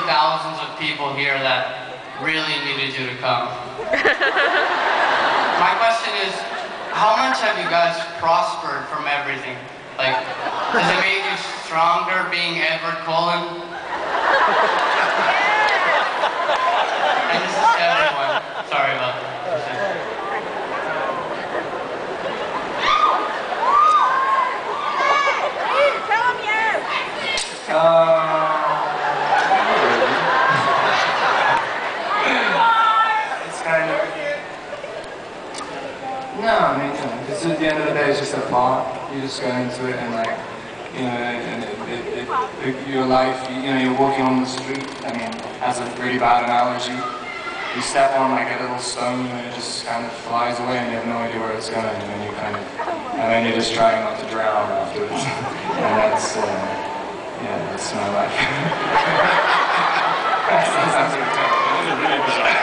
thousands of people here that really needed you to come. My question is, how much have you guys prospered from everything? Like, has it made you stronger being Edward Cullen? And this is everyone. Sorry about that. It's kind of... No, I mean, because at the end of the day, it's just a part. You just go into it and, like, you know, your life, you know, you're walking on the street. I mean, as a really bad analogy, you step on like a little stone and it just kind of flies away and you have no idea where it's going, and then you kind of, and then you're just trying not to drown afterwards. And that's, yeah, that's my life. That sounds really terrible. Really bizarre.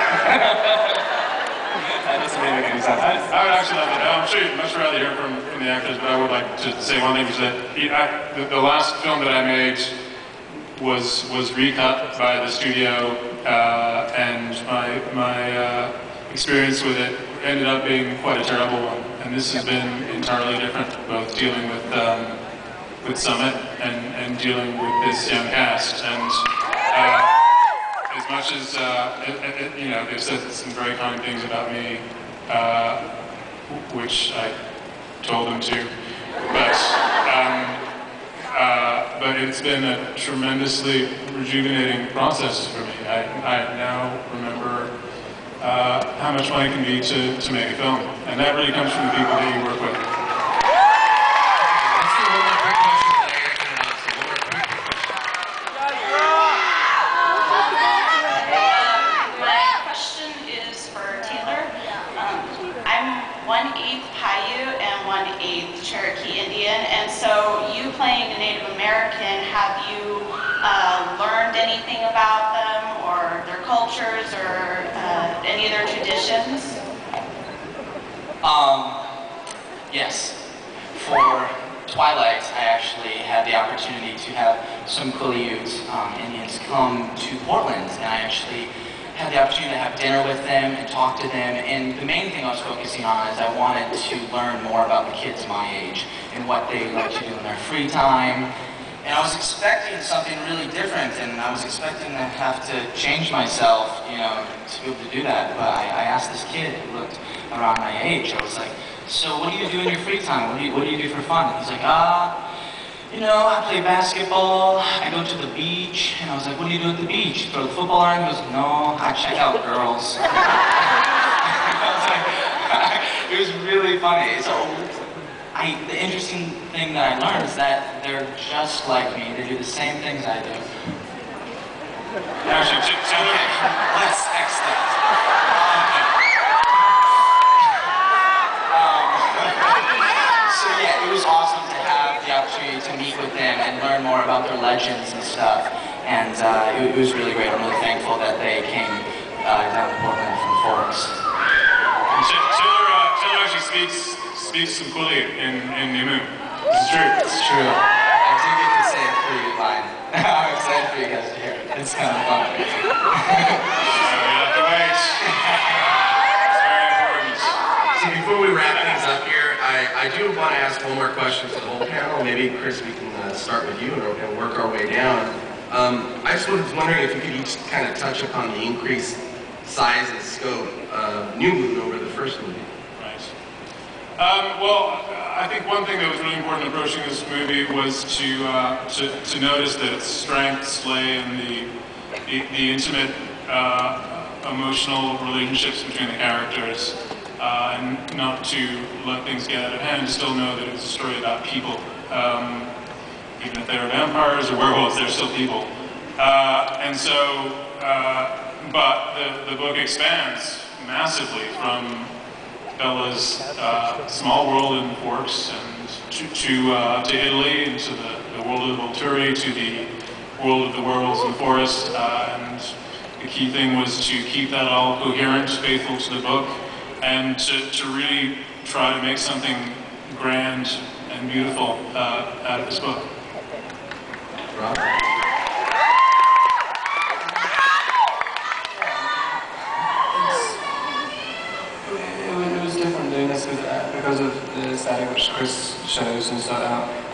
That doesn't really make any sense. I would actually love it. I'm sure you'd much rather hear from the actors, but I would like to say one thing, which is that the last film that I made was recut by the studio, and my experience with it ended up being quite a terrible one. And this has been entirely different, both dealing with Summit and dealing with this young cast. And as much as you know, they've said some very kind things about me, which I told them to, but it's been a tremendously rejuvenating process for me. I now remember how much fun it can be to make a film, and that really comes from the people that you work with. Let's do one more quick question that I can announce. One more quick question. My question is for Taylor. I'm 1/8 Paiute and 1/8 Cherokee Indian, and so you playing a Native American, have you learned anything about them or their cultures or any of their traditions? Yes. For Twilight, I actually had the opportunity to have some Quileute Indians come to Portland, and I actually had the opportunity to have dinner with them and talk to them. And the main thing I was focusing on is I wanted to learn more about the kids my age and what they like to do in their free time. And I was expecting something really different, and I was expecting to have to change myself, you know, to be able to do that. But I asked this kid who looked around my age, I was like, so what do you do in your free time? What do you do for fun? And he's like, you know, I play basketball, I go to the beach. And I was like, what do you do at the beach? Throw the football around? He goes, no, I check out girls. I was like, it was really funny. So the interesting thing that I learned is that they're just like me. They do the same things I do. Actually, Taylor, Let's X that. So yeah, it was awesome to have the opportunity to meet with them and learn more about their legends and stuff. And it was really great. I'm really thankful that they came down to Portland from Forks. Taylor actually speaks some Quileute in Nimu. It's true. It's true. I do get to say a Quileute line. I'm excited for you guys to hear it. It's kind of fun. You have to wait. It's very important. So before we wrap things up here, I do want to ask one more question to the whole panel. Maybe, Chris, we can start with you and work our way down. I just was wondering if you could each kind of touch upon the increased size and scope of New Moon over the first movie. Right. Well, I think one thing that was really important approaching this movie was to notice that its strengths lay in the intimate, emotional relationships between the characters, and not to let things get out of hand. Still know that it's a story about people. Even if they're vampires or werewolves, they're still people. And so, but the book expands massively from Bella's small world in Forks and to Italy, and to the world of Volturi, to the world of the werewolves in the forest. And the key thing was to keep that all coherent, faithful to the book, and to really try to make something grand and beautiful out of this book. Rob?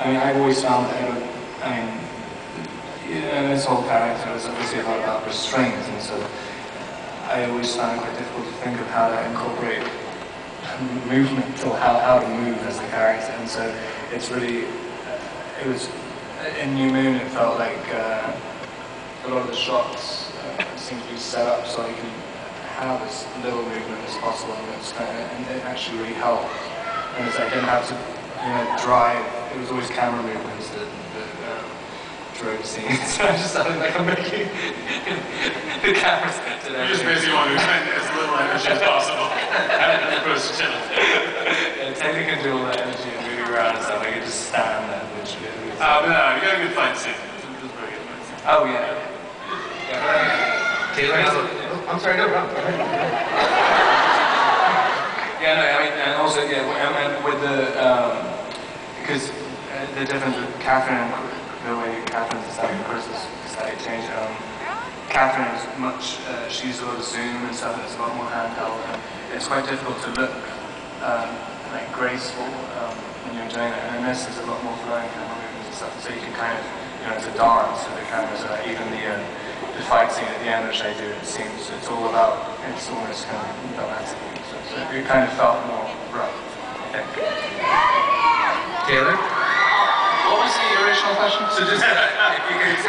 I mean, I've always found that, I mean, this whole character is obviously a lot about restraint, and so I always found it quite difficult to think of how to incorporate movement or how to move as a character, and so it's really, it was, in New Moon it felt like a lot of the shots seemed to be set up so you can have as little movement as possible, and it actually really helped. And it's, I didn't have to drive, it was always camera movements that drove scenes. So I just sounded like I'm making the camera steps and You just everything. basically want to expend as little energy as possible as opposed to chilling. Yeah, Taylor can do all that energy and moving around and stuff. I could just stand there, literally. But no, you got a good fight scene. It was a very good fight scene. Oh, yeah. Taylor has a... I'm sorry, no, Rob. Yeah, no, I mean, and also, yeah, and with the, because the difference with Catherine and the way Catherine's aesthetic and Chris's aesthetic change, Catherine is much, she uses a lot of zoom and stuff, it's a lot more handheld, and it's quite difficult to look like graceful when you're doing it, and this is a lot more flowing camera movements and stuff, so you can kind of, it's a dance with the cameras, even the fight scene at the end, which I do, it seems, it's all about, it's almost kind of dramatic, so it kind of felt more rough, I think. Taylor? What was the original question? So just, if you could